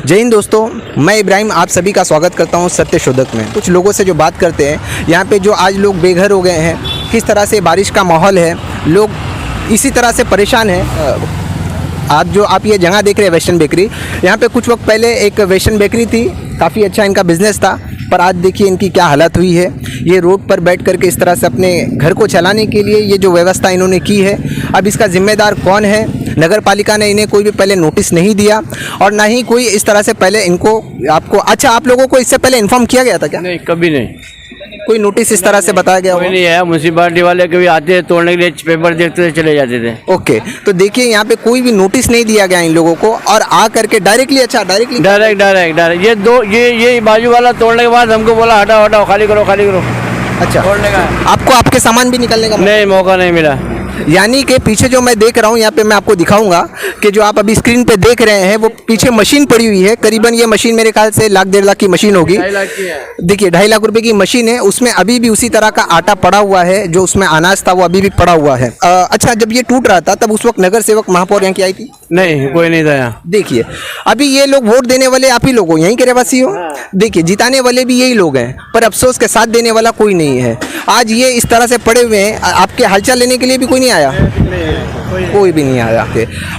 जय हिंद दोस्तों, मैं इब्राहिम आप सभी का स्वागत करता हूं सत्य शोधक में। कुछ लोगों से जो बात करते हैं यहाँ पे, जो आज लोग बेघर हो गए हैं, किस तरह से बारिश का माहौल है, लोग इसी तरह से परेशान हैं। आज जो आप ये जगह देख रहे हैं वेस्टर्न बेकरी, यहाँ पे कुछ वक्त पहले एक वेस्टर्न बेकरी थी, काफ़ी अच्छा इनका बिजनेस था, पर आज देखिए इनकी क्या हालत हुई है। ये रोड पर बैठ करके इस तरह से अपने घर को चलाने के लिए ये जो व्यवस्था इन्होंने की है, अब इसका जिम्मेदार कौन है? नगर पालिका ने इन्हें कोई भी पहले नोटिस नहीं दिया और ना ही कोई इस तरह से पहले इनको आप लोगों को इससे पहले इन्फॉर्म किया गया था क्या? नहीं, कभी नहीं। कोई नोटिस इस तरह से बताया गया? कोई नहीं है। म्यूनसिपालिटी वाले कभी आते तोड़ने के लिए पेपर देखते थे, चले जाते थे। ओके, तो देखिए यहाँ पे कोई भी नोटिस नहीं दिया गया इन लोगों को और आ करके डायरेक्ट ये बाजू वाला तोड़ने के बाद हमको बोला हटाओ हटाओ, खाली करो खाली करो। अच्छा, तोड़ने का आपको आपके सामान भी निकलने का नहीं मौका नहीं मिला। यानी कि पीछे जो मैं देख रहा हूँ यहाँ पे, मैं आपको दिखाऊंगा कि जो आप अभी स्क्रीन पे देख रहे हैं वो पीछे मशीन पड़ी हुई है। करीबन ये मशीन मेरे ख्याल से 1.5 लाख की मशीन होगी। 2.5 लाख की है। देखिए 2.5 लाख रुपए की मशीन है, उसमें अभी भी उसी तरह का आटा पड़ा हुआ है, जो उसमें अनाज था वो अभी भी पड़ा हुआ है। अच्छा, जब ये टूट रहा था तब उस वक्त नगर सेवक महापौर यहाँ की आई थी? नहीं, कोई नहीं था यहाँ। देखिए अभी ये लोग वोट देने वाले आप ही लोग हो, यहीं के रहवासी हो। देखिए जिताने वाले भी यही लोग हैं, पर अफसोस के साथ देने वाला कोई नहीं है। आज ये इस तरह से पड़े हुए हैं, आपके हालचाल लेने के लिए भी कोई नहीं आया? कोई भी नहीं आया।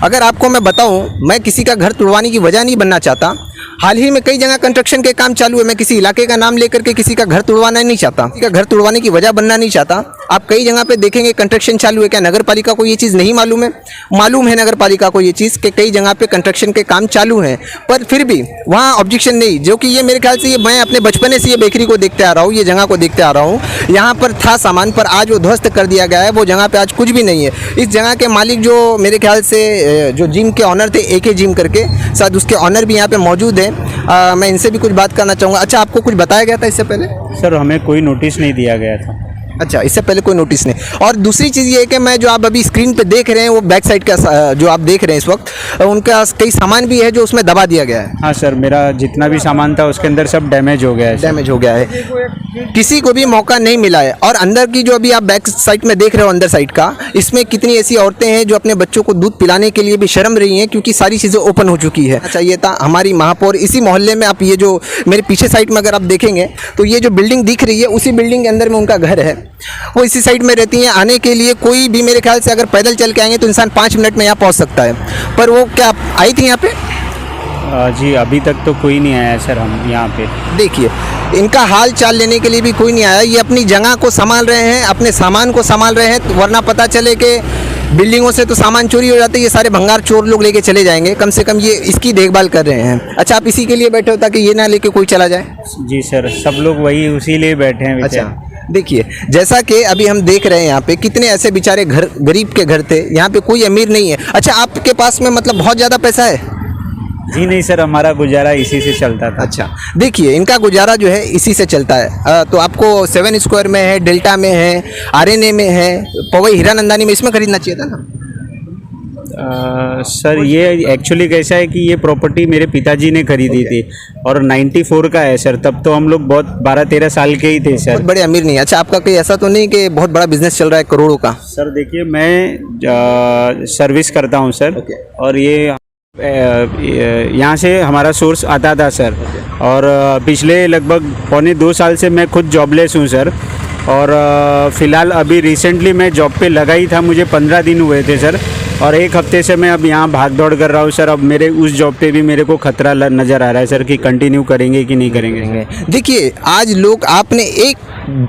अगर आपको मैं बताऊं, मैं किसी का घर तुड़वाने की वजह नहीं बनना चाहता। हाल ही में कई जगह कंस्ट्रक्शन के काम चालू है, मैं किसी इलाके का नाम लेकर के किसी का घर तुड़वाना नहीं चाहता, किसी का घर तुड़वाने की वजह बनना नहीं चाहता। आप कई जगह पे देखेंगे कंस्ट्रक्शन चालू है। क्या नगर पालिका को ये चीज़ नहीं मालूम है? मालूम है नगर पालिका को ये चीज़ कि कई जगह पे कंस्ट्रक्शन के काम चालू हैं, पर फिर भी वहाँ ऑब्जेक्शन नहीं। जो कि ये मेरे ख्याल से मैं अपने बचपने से ये बेकरी को देखते आ रहा हूँ, ये जगह को देखते आ रहा हूँ। यहाँ पर था सामान, पर आज वो ध्वस्त कर दिया गया है। वो जगह पे आज कुछ भी नहीं है। इस जगह के मालिक जो मेरे ख्याल से जो जिम के ऑनर थे, AK जिम करके, शायद उसके ऑनर भी यहाँ पे मौजूद हैं। मैं इनसे भी कुछ बात करना चाहूँगा। अच्छा, आपको कुछ बताया गया था इससे पहले? सर, हमें कोई नोटिस नहीं दिया गया था। अच्छा, इससे पहले कोई नोटिस नहीं। और दूसरी चीज़ ये है कि मैं जो आप अभी स्क्रीन पे देख रहे हैं, वो बैक साइड का जो आप देख रहे हैं इस वक्त, उनका कई सामान भी है जो उसमें दबा दिया गया है। हाँ सर, मेरा जितना भी सामान था उसके अंदर सब डैमेज हो गया है। डैमेज हो गया है, किसी को भी मौका नहीं मिला है। और अंदर की जो अभी आप बैक साइड में देख रहे हो, अंदर साइड का, इसमें कितनी ऐसी औरतें हैं जो अपने बच्चों को दूध पिलाने के लिए भी शर्म रही हैं, क्योंकि सारी चीज़ें ओपन हो चुकी है। चाहिए था हमारी महापौर इसी मोहल्ले में, आप ये जो मेरे पीछे साइड में अगर आप देखेंगे तो ये जो बिल्डिंग दिख रही है, उसी बिल्डिंग के अंदर में उनका घर है। वो इसी साइड में रहती हैं। आने के लिए कोई भी मेरे ख्याल से अगर पैदल चल के आएंगे तो इंसान 5 मिनट में यहाँ पहुँच सकता है। पर वो क्या आई थी यहाँ पे? जी, अभी तक तो कोई नहीं आया सर। हम यहाँ पे देखिए, इनका हाल चाल लेने के लिए भी कोई नहीं आया। ये अपनी जगह को संभाल रहे हैं, अपने सामान को संभाल रहे हैं, वरना पता चले कि बिल्डिंगों से तो सामान चोरी हो जाते, ये सारे भंगार चोर लोग लेके चले जाएंगे। कम से कम ये इसकी देखभाल कर रहे हैं। अच्छा, आप इसी के लिए बैठे हो ताकि ये ना लेके कोई चला जाए? जी सर, सब लोग वही उसी लिए बैठे हैं। अच्छा, देखिए जैसा कि अभी हम देख रहे हैं यहाँ पे कितने ऐसे बेचारे घर, गरीब के घर थे। यहाँ पे कोई अमीर नहीं है। अच्छा, आपके पास में मतलब बहुत ज़्यादा पैसा है? जी नहीं सर, हमारा गुजारा इसी से चलता था। अच्छा, देखिए इनका गुजारा जो है इसी से चलता है। तो आपको 7 स्क्वायर में है, डेल्टा में है, RNA में है, पवई हीरानंदानी में, इसमें खरीदना चाहिए था ना? सर, ये एक्चुअली कैसा है कि ये प्रॉपर्टी मेरे पिताजी ने खरीदी थी और 94 का है सर। तब तो हम लोग बहुत 12-13 साल के ही थे सर। बहुत बड़े अमीर नहीं। अच्छा, आपका कोई ऐसा तो नहीं कि बहुत बड़ा बिजनेस चल रहा है करोड़ों का? सर देखिए, मैं सर्विस करता हूँ सर। और ये यहाँ से हमारा सोर्स आता था सर। और पिछले लगभग 1.25-2 साल से मैं खुद जॉबलेस हूँ सर। और फ़िलहाल अभी रिसेंटली मैं जॉब पे लगा ही था, मुझे 15 दिन हुए थे सर। और 1 हफ्ते से मैं अब यहाँ भाग दौड़ कर रहा हूँ सर। अब मेरे उस जॉब पे भी मेरे को खतरा नज़र आ रहा है सर कि कंटिन्यू करेंगे कि नहीं करेंगे। देखिए आज लोग, आपने एक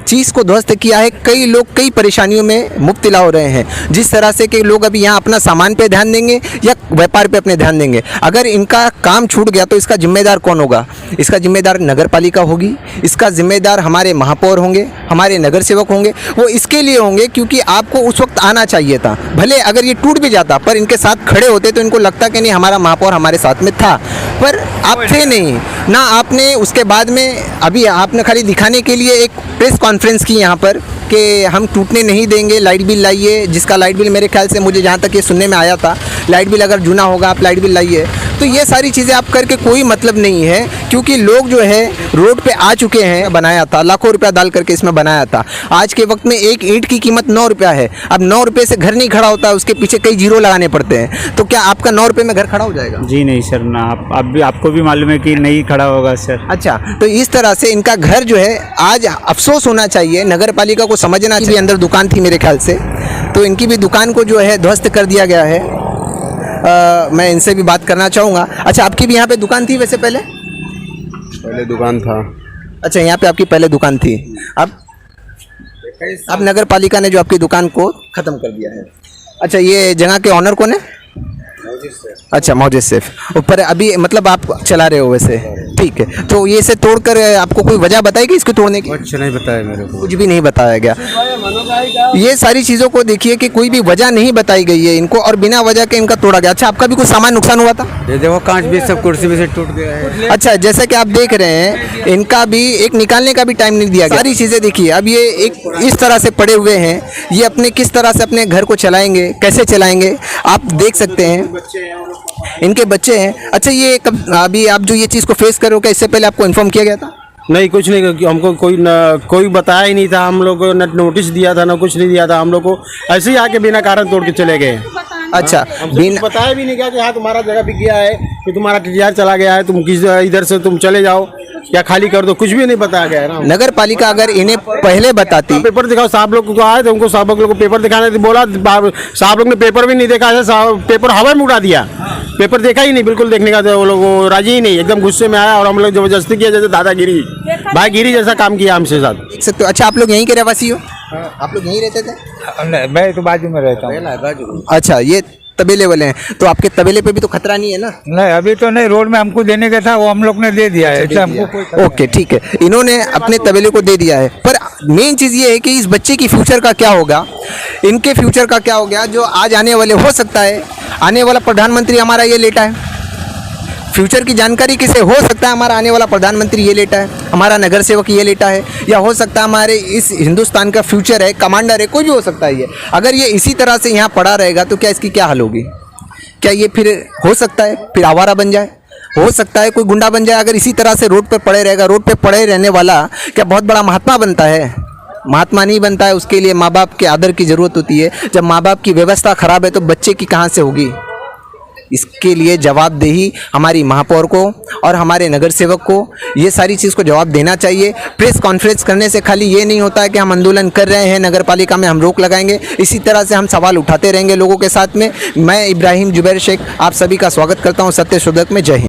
चीज़ को ध्वस्त किया है। कई लोग कई परेशानियों में मुब्तला हो रहे हैं। जिस तरह से कि लोग अभी यहाँ अपना सामान पे ध्यान देंगे या व्यापार पे अपने ध्यान देंगे। अगर इनका काम छूट गया तो इसका जिम्मेदार कौन होगा? इसका जिम्मेदार नगर पालिका होगी, इसका जिम्मेदार हमारे महापौर होंगे, हमारे नगर सेवक होंगे। वो इसके लिए होंगे क्योंकि आपको उस वक्त आना चाहिए था। भले अगर ये टूट भी जाता, पर इनके साथ खड़े होते तो इनको लगता कि नहीं, हमारा महापौर हमारे साथ में था, पर आप थे नहीं ना। आपने उसके बाद में अभी आपने खाली दिखाने के लिए एक प्रेस कॉन्फ्रेंस की यहाँ पर कि हम टूटने नहीं देंगे, लाइट बिल लाइए, जिसका लाइट बिल मेरे ख्याल से, मुझे जहाँ तक ये सुनने में आया था लाइट बिल अगर जूना होगा आप लाइट बिल लाइए। तो ये सारी चीज़ें आप करके कोई मतलब नहीं है, क्योंकि लोग जो है रोड पे आ चुके हैं। बनाया था लाखों रुपया डाल करके इसमें बनाया था। आज के वक्त में एक ईंट की कीमत 9 रुपया है। अब 9 रुपये से घर नहीं खड़ा होता, उसके पीछे कई जीरो लगाने पड़ते हैं। तो क्या आपका 9 रुपये में घर खड़ा हो जाएगा? जी नहीं सर ना, आप भी आपको भी मालूम है कि नहीं खड़ा होगा सर। अच्छा, तो इस तरह से इनका घर जो है आज अफसोस होना चाहिए, नगर पालिका को समझना चाहिए। अंदर दुकान थी मेरे ख्याल से, तो इनकी भी दुकान को जो है ध्वस्त कर दिया गया है। मैं इनसे भी बात करना चाहूँगा। अच्छा, आपकी भी यहाँ पे दुकान थी वैसे पहले? पहले दुकान था। अच्छा, यहाँ पे आपकी पहले दुकान थी। अब नगर पालिका ने जो आपकी दुकान को ख़त्म कर दिया है। अच्छा, ये जगह के ऑनर कौन है? अच्छा, मौजिद सेफ ऊपर। अभी मतलब आप चला रहे हो वैसे? ठीक है। तो ये इसे तोड़कर आपको कोई वजह बताई गई इसको तोड़ने की? कुछ नहीं बताया मेरे को। कुछ भी नहीं बताया गया। ये सारी चीज़ों को देखिए कि कोई भी वजह नहीं बताई गई है इनको, और बिना वजह के इनका तोड़ा गया। अच्छा, आपका भी कुछ सामान नुकसान हुआ था? ये देखो कांच भी सब कुर्सी में से टूट गया है। अच्छा, जैसे कि आप देख रहे हैं, इनका भी एक निकालने का भी टाइम नहीं दिया गया। सारी चीज़ें देखिए, अब ये एक इस तरह से पड़े हुए हैं। ये अपने किस तरह से अपने घर को चलाएंगे, कैसे चलाएंगे, आप देख सकते हैं। इनके बच्चे हैं। अच्छा, ये कब अभी आप जो ये चीज़ को फेस करो, क्या इससे पहले आपको इन्फॉर्म किया गया था? नहीं, कुछ नहीं, हमको कोई बताया ही नहीं था। हम लोग को न नोटिस दिया था, न कुछ नहीं दिया था। हम लोग को ऐसे ही आके बिना कारण तोड़ के चले गए। अच्छा, बिन बताया भी नहीं गया कि हाँ तुम्हारा जगह बिक गया है, कि तुम्हारा टीआर चला गया है, तुम किस इधर से तुम चले जाओ या खाली कर दो, कुछ भी नहीं बताया गया है ना। नगर पालिका अगर इन्हें पहले बताती। पेपर दिखाओ, साहब लोग को आए थे, उनको साहब लोग को पेपर दिखाने बोला, साहब लोग ने पेपर भी नहीं देखा है। पेपर हवा में उड़ा दिया, पेपर देखा ही नहीं, बिल्कुल देखने का वो लोग राजी ही नहीं, एकदम गुस्से में आया और हम लोग जबरदस्ती किया, जैसे दादागिरी भाईगिरी जैसा काम किया हमसे साथ। देख सकते हो। अच्छा, आप लोग यहीं के रहवासी हो? आप लोग यहीं रहते थे? मैं तो बाजू में रहता हूँ। अच्छा, ये तबेले वाले हैं, तो आपके तबेले पे भी तो खतरा नहीं है ना? नहीं, अभी तो नहीं, रोड में हमको देने का था, वो हम लोग ने दे दिया है। इससे हमको कोई ओके, ठीक है। इन्होंने अपने तबेले को दे दिया है, पर मेन चीज़ ये है कि इस बच्चे की फ्यूचर का क्या होगा, इनके फ्यूचर का क्या हो गया। जो आज आने वाले, हो सकता है आने वाला प्रधानमंत्री हमारा ये लेटा है। फ्यूचर की जानकारी किसे? हो सकता है हमारा आने वाला प्रधानमंत्री ये लेटा है, हमारा नगर सेवक ये लेटा है, या हो सकता है हमारे इस हिंदुस्तान का फ्यूचर है, कमांडर है, कोई भी हो सकता है ये। अगर ये इसी तरह से यहाँ पड़ा रहेगा तो क्या इसकी क्या हाल होगी? क्या ये फिर हो सकता है फिर आवारा बन जाए, हो सकता है कोई गुंडा बन जाए अगर इसी तरह से रोड पर पड़े रहेगा। रोड पे पड़े रहने वाला क्या बहुत बड़ा महात्मा बनता है? महात्मा नहीं बनता है। उसके लिए माँ बाप के आदर की ज़रूरत होती है। जब माँ बाप की व्यवस्था खराब है तो बच्चे की कहाँ से होगी? इसके लिए जवाबदेही हमारी महापौर को और हमारे नगर सेवक को ये सारी चीज़ को जवाब देना चाहिए। प्रेस कॉन्फ्रेंस करने से खाली ये नहीं होता है कि हम आंदोलन कर रहे हैं, नगर पालिका में हम रोक लगाएंगे। इसी तरह से हम सवाल उठाते रहेंगे लोगों के साथ में। मैं इब्राहिम जुबैर शेख आप सभी का स्वागत करता हूँ सत्य शोधक में। जय हिंद।